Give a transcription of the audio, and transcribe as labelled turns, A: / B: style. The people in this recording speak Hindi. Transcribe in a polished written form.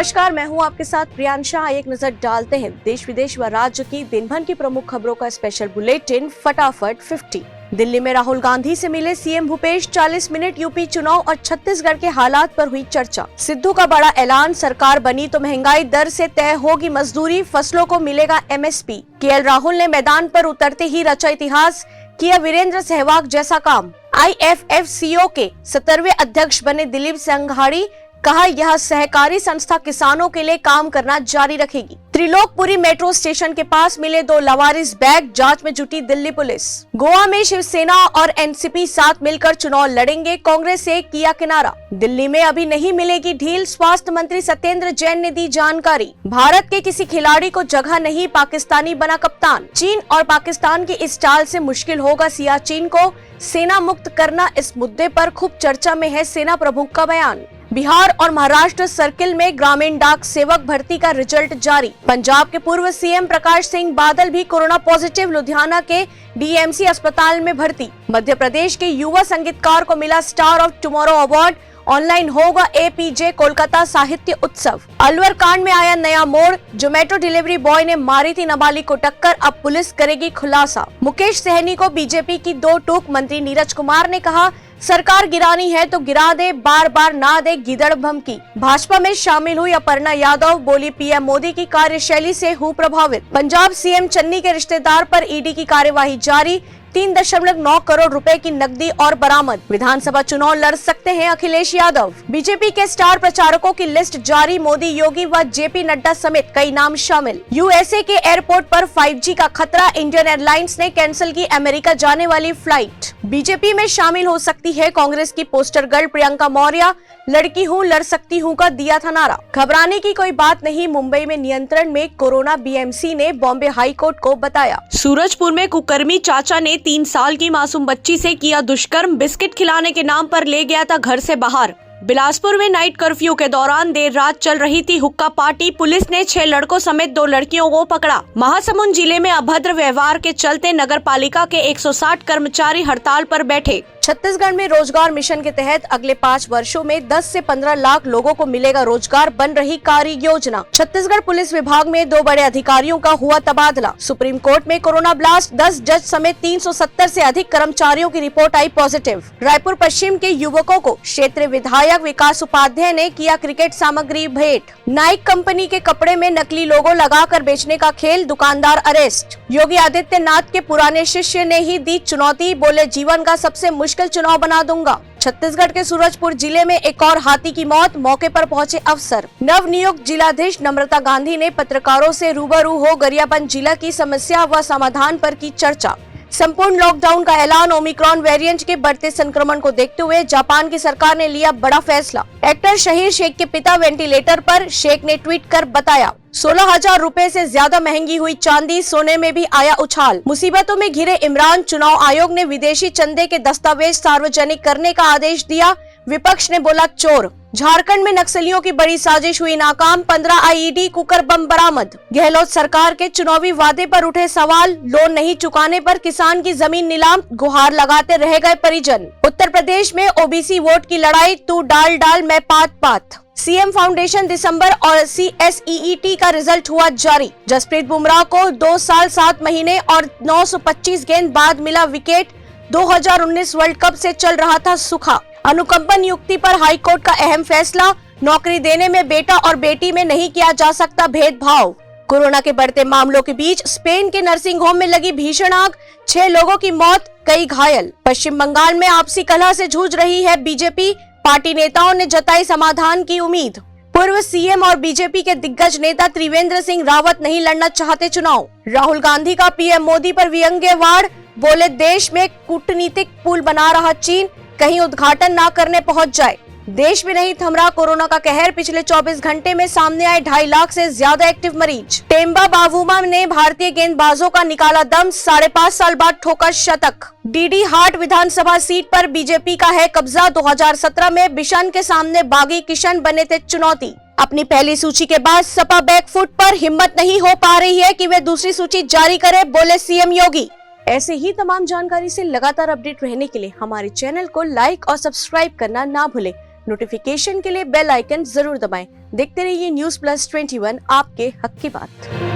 A: नमस्कार, मैं हूं आपके साथ प्रियांशा। एक नजर डालते हैं देश विदेश व राज्य की दिन भर की प्रमुख खबरों का स्पेशल बुलेटिन फटाफट 50। दिल्ली में राहुल गांधी से मिले सीएम भूपेश, 40 मिनट यूपी चुनाव और छत्तीसगढ़ के हालात पर हुई चर्चा। सिद्धू का बड़ा ऐलान, सरकार बनी तो महंगाई दर से तय होगी मजदूरी, फसलों को मिलेगा एमएसपी। केएल राहुल ने मैदान पर उतरते ही रचा इतिहास, किया वीरेंद्र सहवाग जैसा काम। IFFCO के 17वें अध्यक्ष बने दिलीप संघाड़ी, कहा यह सहकारी संस्था किसानों के लिए काम करना जारी रखेगी। त्रिलोकपुरी मेट्रो स्टेशन के पास मिले 2 लावारिस बैग, जांच में जुटी दिल्ली पुलिस। गोवा में शिवसेना और एनसीपी साथ मिलकर चुनाव लड़ेंगे, कांग्रेस से किया किनारा। दिल्ली में अभी नहीं मिलेगी ढील, स्वास्थ्य मंत्री सत्येंद्र जैन ने दी जानकारी। भारत के किसी खिलाड़ी को जगह नहीं, पाकिस्तानी बना कप्तान। चीन और पाकिस्तान की इस चाल से मुश्किल होगा सियाचिन को सेना मुक्त करना, इस मुद्दे पर खूब चर्चा में है सेना प्रमुख का बयान। बिहार और महाराष्ट्र सर्किल में ग्रामीण डाक सेवक भर्ती का रिजल्ट जारी। पंजाब के पूर्व सीएम प्रकाश सिंह बादल भी कोरोना पॉजिटिव, लुधियाना के डीएमसी अस्पताल में भर्ती। मध्य प्रदेश के युवा संगीतकार को मिला star of tomorrow award. Online होगा APJ कोलकाता साहित्य उत्सव। अलवर कांड में आया नया मोड़, जोमेटो डिलीवरी बॉय ने मारी थी नाबालिग को टक्कर, अब पुलिस करेगी खुलासा। मुकेश सहनी को बीजेपी की 2 टूक, मंत्री नीरज कुमार ने कहा सरकार गिरानी है तो गिरा दे, बार बार ना दे गिदड़ धमकी। भाजपा में शामिल हुई अपर्णा यादव, बोली पीएम मोदी की कार्यशैली से हूँ प्रभावित। पंजाब सीएम चन्नी के रिश्तेदार पर ईडी की कार्यवाही जारी, 3.9 करोड़ रुपए की नकदी और बरामद। विधानसभा चुनाव लड़ सकते हैं अखिलेश यादव। बीजेपी के स्टार प्रचारकों की लिस्ट जारी, मोदी, योगी व जेपी नड्डा समेत कई नाम शामिल। यूएसए के एयरपोर्ट पर 5G का खतरा, इंडियन एयरलाइंस ने कैंसिल की अमेरिका जाने वाली फ्लाइट। बीजेपी में शामिल हो सकती है कांग्रेस की पोस्टर गर्ल प्रियंका मौर्य, लड़की हूँ लड़ सकती हूँ का दिया था नारा। घबराने की कोई बात नहीं, मुंबई में नियंत्रण में कोरोना, BMC ने बॉम्बे हाई कोर्ट को बताया। सूरजपुर में कुकर्मी चाचा ने 3 साल की मासूम बच्ची से किया दुष्कर्म, बिस्किट खिलाने के नाम पर ले गया था घर से बाहर। बिलासपुर में नाइट कर्फ्यू के दौरान देर रात चल रही थी हुक्का पार्टी, पुलिस ने 6 लड़कों समेत 2 लड़कियों को पकड़ा। महासमुंद जिले में अभद्र व्यवहार के चलते नगर पालिका के 160 कर्मचारी हड़ताल पर बैठे। छत्तीसगढ़ में रोजगार मिशन के तहत अगले 5 वर्षों में 10 से 15 लाख लोगों को मिलेगा रोजगार, बन रही कार्य योजना। छत्तीसगढ़ पुलिस विभाग में 2 बड़े अधिकारियों का हुआ तबादला। सुप्रीम कोर्ट में कोरोना ब्लास्ट, 10 जज समेत 370 से अधिक कर्मचारियों की रिपोर्ट आई पॉजिटिव। रायपुर पश्चिम के युवकों को क्षेत्रीय विधायक विकास उपाध्याय ने किया क्रिकेट सामग्री भेंट। नाइक कंपनी के कपड़े में नकली लोगो लगाकर बेचने का खेल, दुकानदार अरेस्ट। योगी आदित्यनाथ के पुराने शिष्य ने ही दी चुनौती, बोले जीवन का सबसे मुश्किल चुनाव बना दूंगा। छत्तीसगढ़ के सूरजपुर जिले में एक और हाथी की मौत, मौके पर पहुंचे अफसर। नव नियुक्त जिलाधीश नम्रता गांधी ने पत्रकारों से रूबरू हो गरियाबंद जिला की समस्या व समाधान पर की चर्चा। संपूर्ण लॉकडाउन का ऐलान, ओमिक्रॉन वेरिएंट के बढ़ते संक्रमण को देखते हुए जापान की सरकार ने लिया बड़ा फैसला। एक्टर शहीर शेख के पिता वेंटिलेटर पर, शेख ने ट्वीट कर बताया 16,000 रुपए से ज्यादा महंगी हुई चांदी, सोने में भी आया उछाल। मुसीबतों में घिरे इमरान, चुनाव आयोग ने विदेशी चंदे के दस्तावेज सार्वजनिक करने का आदेश दिया, विपक्ष ने बोला चोर। झारखंड में नक्सलियों की बड़ी साजिश हुई नाकाम, 15 IED कुकर बम बरामद। गहलोत सरकार के चुनावी वादे पर उठे सवाल, लोन नहीं चुकाने पर किसान की जमीन नीलाम, गुहार लगाते रह गए परिजन। उत्तर प्रदेश में OBC वोट की लड़ाई, तू डाल डाल मैं पात पात। सीएम फाउंडेशन दिसंबर और CSEET का रिजल्ट हुआ जारी। जसप्रीत बुमराह को 2 साल 7 महीने और 925 गेंद बाद मिला विकेट। 2019 वर्ल्ड कप से चल रहा था सूखा। अनुकंपा नियुक्ति पर हाईकोर्ट का अहम फैसला, नौकरी देने में बेटा और बेटी में नहीं किया जा सकता भेदभाव। कोरोना के बढ़ते मामलों के बीच स्पेन के नर्सिंग होम में लगी भीषण आग, 6 लोगों की मौत, कई घायल। पश्चिम बंगाल में आपसी कलह से जूझ रही है बीजेपी, पार्टी नेताओं ने जताई समाधान की उम्मीद। पूर्व सीएम और बीजेपी के दिग्गज नेता त्रिवेंद्र सिंह रावत नहीं लड़ना चाहते चुनाव। राहुल गांधी का पीएम मोदी पर व्यंग्यवार, बोले देश में कूटनीतिक पुल बना रहा चीन, कहीं उद्घाटन ना करने पहुंच जाए। देश में नहीं थम रहा कोरोना का कहर, पिछले 24 घंटे में सामने आए 2.5 लाख से ज्यादा एक्टिव मरीज। टेम्बा बावुमा ने भारतीय गेंदबाजों का निकाला दम, 5.5 साल बाद ठोका शतक। डीडी हाट विधानसभा सीट पर बीजेपी का है कब्जा, 2017 में बिशन के सामने बागी किशन बने थे चुनौती। अपनी पहली सूची के बाद सपा बैकफुट पर, हिम्मत नहीं हो पा रही है कि वे दूसरी सूची जारी करे, बोले सीएम योगी। ऐसे ही तमाम जानकारी से लगातार अपडेट रहने के लिए हमारे चैनल को लाइक और सब्सक्राइब करना ना भूलें। नोटिफिकेशन के लिए बेल आइकन जरूर दबाएं। देखते रहिए न्यूज़ प्लस 21, आपके हक की बात।